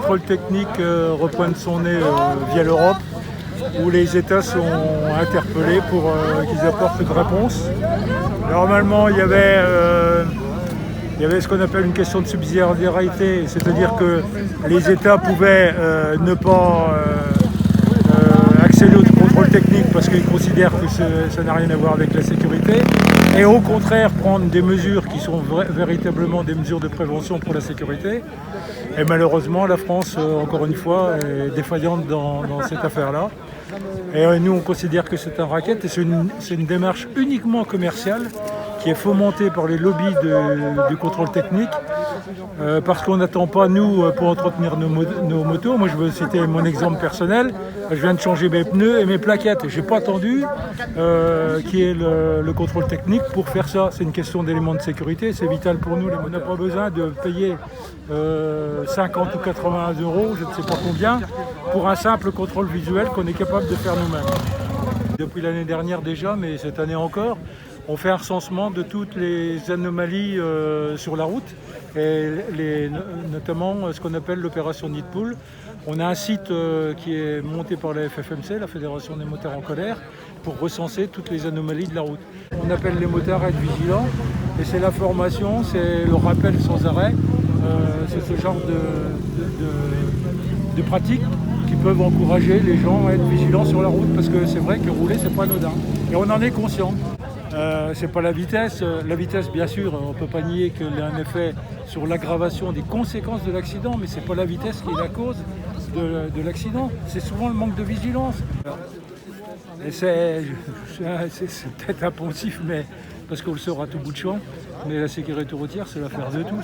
contrôle technique repointe son nez via l'Europe, où les États sont interpellés pour qu'ils apportent une réponse. Normalement, il y avait ce qu'on appelle une question de subsidiarité, c'est-à-dire que les États pouvaient ne pas accéder au contrôle technique parce qu'ils considèrent que ça n'a rien à voir avec la sécurité, et au contraire prendre des mesures qui sont véritablement des mesures de prévention pour la sécurité. Et malheureusement, la France, encore une fois, est défaillante dans cette affaire-là. Et nous, on considère que c'est un racket, et c'est une démarche uniquement commerciale qui est fomentée par les lobbies du contrôle technique, parce qu'on n'attend pas, nous, pour entretenir nos motos. Moi, je veux citer mon exemple personnel. Je viens de changer mes pneus et mes plaquettes. Je n'ai pas attendu qu'il y ait le contrôle technique pour faire ça. C'est une question d'éléments de sécurité, c'est vital pour nous. On n'a pas besoin de payer 50 ou 80 euros, je ne sais pas combien, pour un simple contrôle visuel qu'on est capable de faire nous-mêmes. Depuis l'année dernière déjà, mais cette année encore, on fait un recensement de toutes les anomalies sur la route, et notamment ce qu'on appelle l'opération Nid de Poule. On a un site qui est monté par la FFMC, la Fédération des motards en colère, pour recenser toutes les anomalies de la route. On appelle les motards à être vigilants, et c'est la formation, c'est le rappel sans arrêt, c'est ce genre de pratiques qui peuvent encourager les gens à être vigilants sur la route, parce que c'est vrai que rouler, c'est pas anodin. Et on en est conscient. C'est pas la vitesse. La vitesse, bien sûr, on ne peut pas nier qu'elle a un effet sur l'aggravation des conséquences de l'accident, mais c'est pas la vitesse qui est la cause de l'accident. C'est souvent le manque de vigilance. Et c'est peut-être impensif, mais parce qu'on le sort à tout bout de champ, mais la sécurité routière, c'est l'affaire de tous.